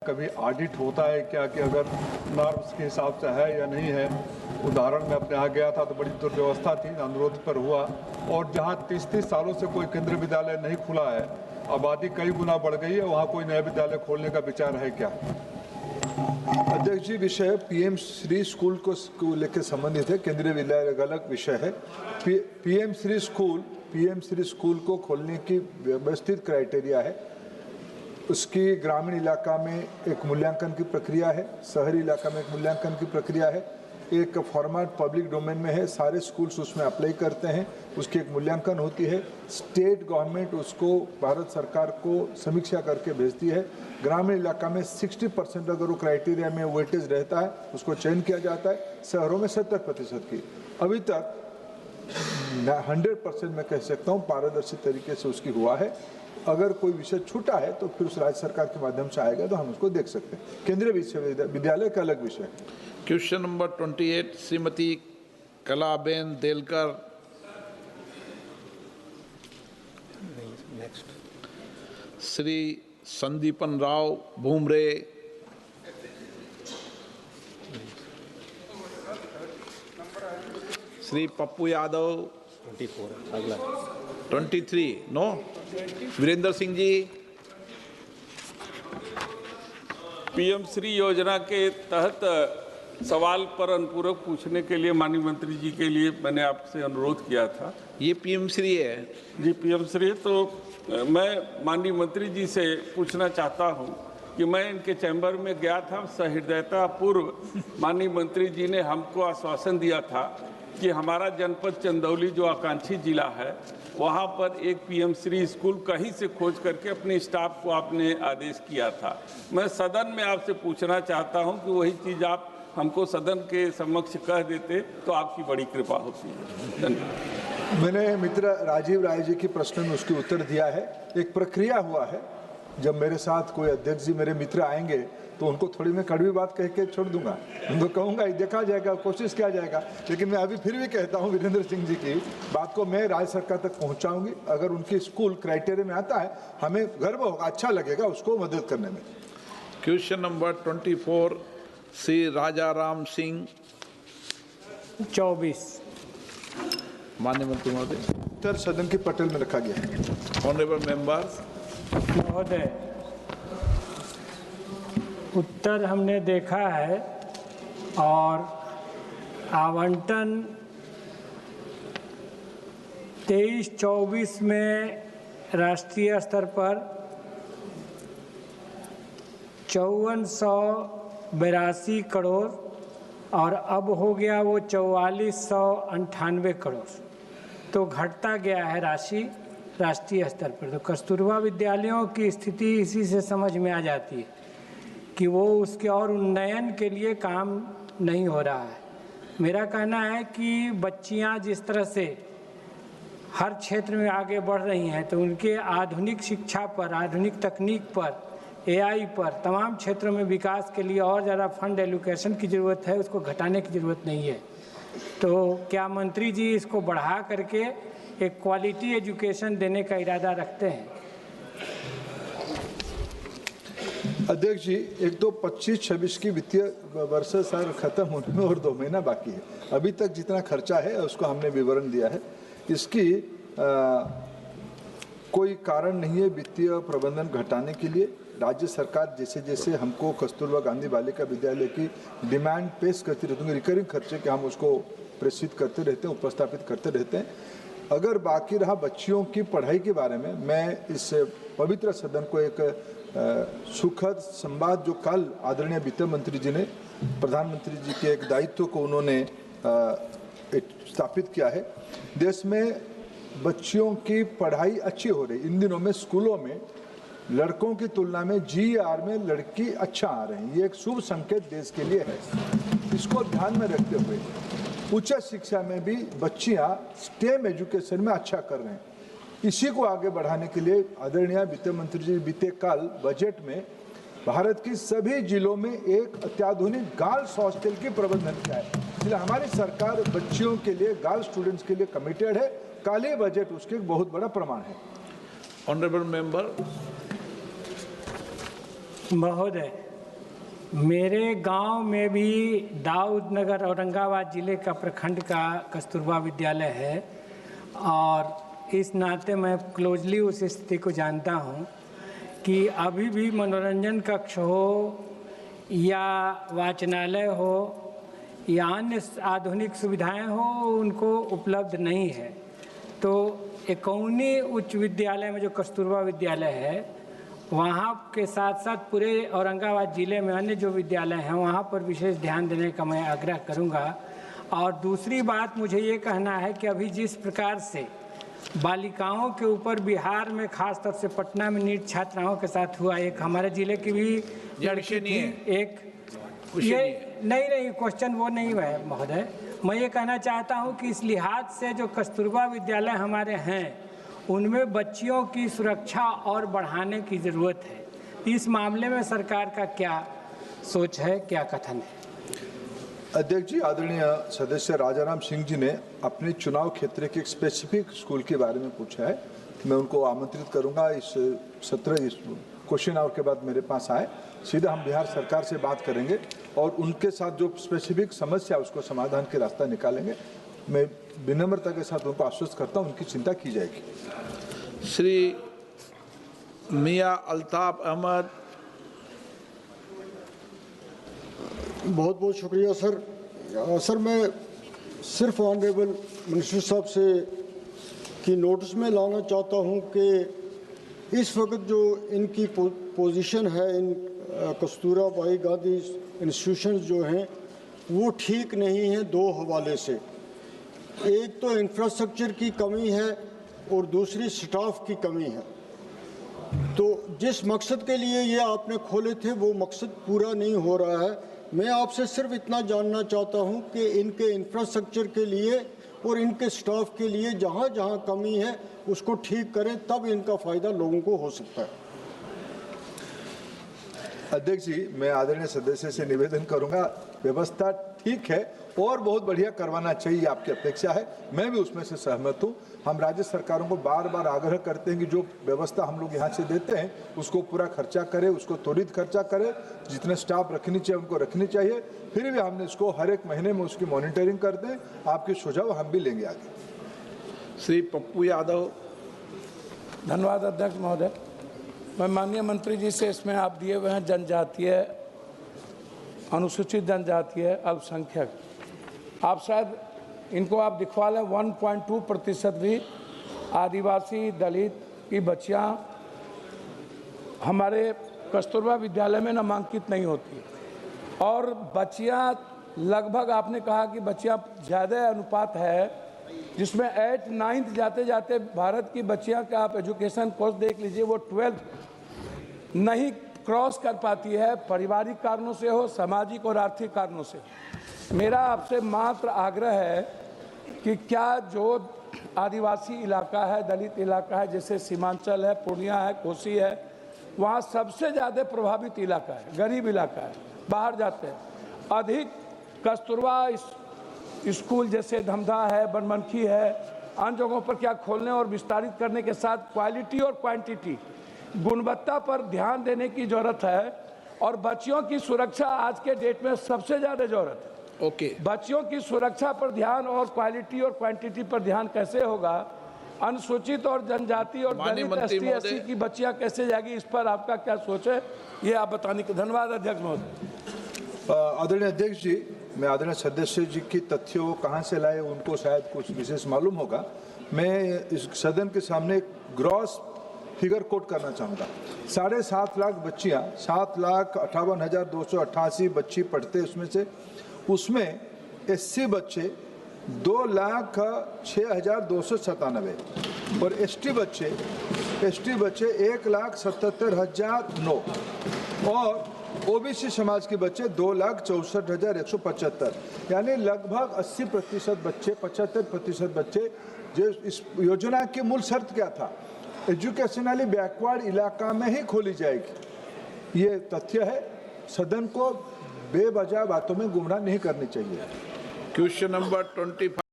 कभी ऑडिट होता है क्या कि अगर नॉर्म्स के हिसाब से है या नहीं है। उदाहरण में अपने यहाँ गया था तो बड़ी दुर्व्यवस्था थी, अनुरोध पर हुआ। और जहाँ 30-30 सालों से कोई केंद्रीय विद्यालय नहीं खुला है, आबादी कई गुना बढ़ गई है, वहाँ कोई नया विद्यालय खोलने का विचार है क्या? अध्यक्ष जी, विषय पीएम श्री स्कूल को लेकर संबंधित है। केंद्रीय विद्यालय का अलग विषय है। पीएम श्री स्कूल को खोलने की व्यवस्थित क्राइटेरिया है। उसकी ग्रामीण इलाका में एक मूल्यांकन की प्रक्रिया है, शहरी इलाका में एक मूल्यांकन की प्रक्रिया है। एक फॉर्मेट पब्लिक डोमेन में है, सारे स्कूल्स उसमें अप्लाई करते हैं, उसकी एक मूल्यांकन होती है। स्टेट गवर्नमेंट उसको भारत सरकार को समीक्षा करके भेजती है। ग्रामीण इलाका में 60% अगर वो क्राइटेरिया में वेटेज रहता है, उसको चयन किया जाता है। शहरों में 70% की। अभी तक 100% मैं कह सकता हूँ पारदर्शी तरीके से उसकी हुआ है। अगर कोई विषय छूटा है तो फिर उस राज्य सरकार के माध्यम से आएगा तो हम उसको देख सकते हैं। केंद्रीय विश्वविद्यालय का अलग विषय है। Question number 28 Shrimati Kalaben Delkar. श्री संदीपन राव भूमरे। श्री पप्पू यादव। 24 अगला 23 नो। वीरेंद्र सिंह जी। पीएम श्री योजना के तहत सवाल पर अनुपूरक पूछने के लिए माननीय मंत्री जी के लिए मैंने आपसे अनुरोध किया था। ये पीएम श्री है जी, पीएम श्री। तो मैं माननीय मंत्री जी से पूछना चाहता हूं कि मैं इनके चैम्बर में गया था, सहृदयता पूर्व माननीय मंत्री जी ने हमको आश्वासन दिया था कि हमारा जनपद चंदौली जो आकांक्षी जिला है, वहाँ पर एक पीएम श्री स्कूल कहीं से खोज करके अपने स्टाफ को आपने आदेश किया था। मैं सदन में आपसे पूछना चाहता हूँ कि वही चीज़ आप हमको सदन के समक्ष कह देते तो आपकी बड़ी कृपा होती है। धन्यवाद। मैंने मित्र राजीव राय जी के प्रश्न में उसके उत्तर दिया है। एक प्रक्रिया हुआ है। जब मेरे साथ कोई अध्यक्ष जी मेरे मित्र आएंगे तो उनको थोड़ी मैं कड़वी बात कह के छोड़ दूंगा, उनको कहूँगा देखा जाएगा, कोशिश किया जाएगा। लेकिन मैं अभी फिर भी कहता हूँ वीरेंद्र सिंह जी की बात को मैं राज्य सरकार तक पहुँचाऊंगी। अगर उनकी स्कूल क्राइटेरिया में आता है, हमें गर्व होगा, अच्छा लगेगा उसको मदद करने में। क्वेश्चन नंबर 24 श्री राजा राम सिंह। 24 माननीय मंत्री महोदय। उत्तर सदन की पटल में रखा गया है। Honourable members. महोदय, उत्तर हमने देखा है और आवंटन 23-24 में राष्ट्रीय स्तर पर 5482 करोड़ और अब हो गया वो 4498 करोड़। तो घटता गया है राशि राष्ट्रीय स्तर पर। तो कस्तूरबा विद्यालयों की स्थिति इसी से समझ में आ जाती है कि वो उसके और उन्नयन के लिए काम नहीं हो रहा है। मेरा कहना है कि बच्चियां जिस तरह से हर क्षेत्र में आगे बढ़ रही हैं, तो उनके आधुनिक शिक्षा पर, आधुनिक तकनीक पर, एआई पर, तमाम क्षेत्रों में विकास के लिए और ज़्यादा फंड एलोकेशन की ज़रूरत है, उसको घटाने की ज़रूरत नहीं है। तो क्या मंत्री जी इसको बढ़ा करके एक क्वालिटी एजुकेशन देने का इरादा रखते हैं? अध्यक्ष जी, एक तो 25-26 की वित्तीय वर्ष सर खत्म होने में और 2 महीना बाकी है। अभी तक जितना खर्चा है उसको हमने विवरण दिया है। इसकी कोई कारण नहीं है वित्तीय प्रबंधन घटाने के लिए। राज्य सरकार जैसे जैसे हमको कस्तूरबा गांधी बालिका विद्यालय की डिमांड पेश करती रहती है, रिकरिंग खर्चे के हम उसको प्रेषित करते रहते हैं, उपस्थापित करते रहते हैं। अगर बाकी रहा बच्चियों की पढ़ाई के बारे में, मैं इस पवित्र सदन को एक सुखद संवाद जो कल आदरणीय वित्त मंत्री जी ने प्रधानमंत्री जी के एक दायित्व को उन्होंने स्थापित किया है। देश में बच्चियों की पढ़ाई अच्छी हो रही। इन दिनों में स्कूलों में लड़कों की तुलना में GR में लड़की अच्छा आ रहे हैं। ये एक शुभ संकेत देश के लिए है। इसको ध्यान में रखते हुए उच्च शिक्षा में भी बच्चियां स्टेम एजुकेशन में अच्छा कर रहे हैं। इसी को आगे बढ़ाने के लिए आदरणीय वित्त मंत्री जी बीते कल बजट में भारत की सभी जिलों में एक अत्याधुनिक गर्ल्स हॉस्टल की प्रबंधन किया है। इसलिए हमारी सरकार बच्चियों के लिए, गर्ल्स स्टूडेंट्स के लिए कमिटेड है। काले बजट उसके एक बहुत बड़ा प्रमाण है। Honourable member. महोदय, मेरे गांव में भी दाऊद नगर औरंगाबाद ज़िले का प्रखंड का कस्तूरबा विद्यालय है और इस नाते मैं क्लोजली उस स्थिति को जानता हूं कि अभी भी मनोरंजन कक्ष हो या वाचनालय हो या अन्य आधुनिक सुविधाएं हो उनको उपलब्ध नहीं है। तो एकौनी उच्च विद्यालय में जो कस्तूरबा विद्यालय है वहाँ के साथ साथ पूरे औरंगाबाद ज़िले में अन्य जो विद्यालय हैं वहाँ पर विशेष ध्यान देने का मैं आग्रह करूँगा। और दूसरी बात मुझे ये कहना है कि अभी जिस प्रकार से बालिकाओं के ऊपर बिहार में खास तौर से पटना में नीट छात्राओं के साथ हुआ, एक हमारे ज़िले की भी लड़की थी, एक ये नहीं क्वेश्चन वो नहीं है महोदय। मैं ये कहना चाहता हूँ कि इस लिहाज से जो कस्तूरबा विद्यालय हमारे हैं उनमें बच्चियों की सुरक्षा और बढ़ाने की ज़रूरत है। इस मामले में सरकार का क्या सोच है, क्या कथन है? अध्यक्ष जी, आदरणीय सदस्य राजाराम सिंह जी ने अपने चुनाव क्षेत्र के एक स्पेसिफिक स्कूल के बारे में पूछा है। मैं उनको आमंत्रित करूंगा इस सत्र इस क्वेश्चन आवर के बाद मेरे पास आए, सीधा हम बिहार सरकार से बात करेंगे और उनके साथ जो स्पेसिफिक समस्या उसको समाधान के रास्ता निकालेंगे। मैं विनम्रता के साथ उनको आश्वस्त करता हूं, उनकी चिंता की जाएगी। श्री मियां अल्ताफ अहमद। बहुत बहुत शुक्रिया सर। सर मैं सिर्फ ऑनरेबल मिनिस्टर साहब से की नोटिस में लाना चाहता हूं कि इस वक्त जो इनकी पोजीशन है इन कस्तूरबा बाई गांधी इंस्टीट्यूशन जो हैं वो ठीक नहीं है दो हवाले से। एक तो इंफ्रास्ट्रक्चर की कमी है और दूसरी स्टाफ की कमी है। तो जिस मकसद के लिए ये आपने खोले थे वो मकसद पूरा नहीं हो रहा है। मैं आपसे सिर्फ इतना जानना चाहता हूं कि इनके इंफ्रास्ट्रक्चर के लिए और इनके स्टाफ के लिए जहां जहां कमी है उसको ठीक करें, तब इनका फ़ायदा लोगों को हो सकता है। अध्यक्ष जी, मैं आदरणीय सदस्य से निवेदन करूंगा, व्यवस्था ठीक है और बहुत बढ़िया करवाना चाहिए, आपकी अपेक्षा है, मैं भी उसमें से सहमत हूं। हम राज्य सरकारों को बार बार आग्रह करते हैं कि जो व्यवस्था हम लोग यहाँ से देते हैं उसको पूरा खर्चा करें, उसको त्वरित खर्चा करें, जितने स्टाफ रखनी चाहिए उनको रखनी चाहिए। फिर भी हमने इसको हर एक महीने में उसकी मॉनिटरिंग करते हैं। आपके सुझाव हम भी लेंगे आगे। श्री पप्पू यादव। धन्यवाद अध्यक्ष महोदय। मैं माननीय मंत्री जी से इसमें आप दिए हुए हैं जनजातीय, अनुसूचित जनजातीय, अल्पसंख्यक, आप शायद इनको आप दिखवा लें 1.2% भी आदिवासी दलित की बच्चियां हमारे कस्तूरबा विद्यालय में नामांकित नहीं होती और बच्चियां लगभग आपने कहा कि बच्चियां ज़्यादा अनुपात है जिसमें 8th 9th जाते जाते भारत की बच्चियां का आप एजुकेशन कोर्स देख लीजिए वो 12th नहीं क्रॉस कर पाती है, पारिवारिक कारणों से हो, सामाजिक और आर्थिक कारणों से। मेरा आपसे मात्र आग्रह है कि क्या जो आदिवासी इलाका है, दलित इलाका है, जैसे सीमांचल है, पूर्णिया है, कोसी है, वहाँ सबसे ज़्यादा प्रभावित इलाका है, गरीब इलाका है, बाहर जाते हैं। अधिक कस्तूरबा स्कूल जैसे धमधा है, बनमनखी है, अन्य जगहों पर क्या खोलने और विस्तारित करने के साथ क्वालिटी और क्वांटिटी, गुणवत्ता पर ध्यान देने की जरूरत है और बच्चियों की सुरक्षा आज के डेट में सबसे ज़्यादा जरूरत है। बच्चियों की सुरक्षा पर ध्यान और क्वालिटी और क्वांटिटी पर ध्यान कैसे होगा, अनुसूचित और जनजाति और दलित ST/SC की बच्चियां कैसे जाएगी, इस पर आपका क्या सोच है, ये आप बताने के। धन्यवाद अध्यक्ष महोदय। आदरणीय अध्यक्ष जी, मैं आदरणीय सदस्य जी की तथ्यों कहाँ से लाए उनको शायद कुछ विशेष मालूम होगा। मैं इस सदन के सामने एक ग्रॉस फिगर कोट करना चाहूँगा। 7.5 लाख बच्चियाँ, 7,58,288 बच्ची पढ़ते, उसमें SC बच्चे 2,06,297 और ST बच्चे 1,77,009 और OBC समाज के बच्चे 2,64,175, यानी लगभग 80% बच्चे, 75% बच्चे। जो इस योजना की मूल शर्त क्या था, एजुकेशनली बैकवर्ड इलाका में ही खोली जाएगी। ये तथ्य है, सदन को बेवजह बातों में गुमराह नहीं करनी चाहिए। Question number 25।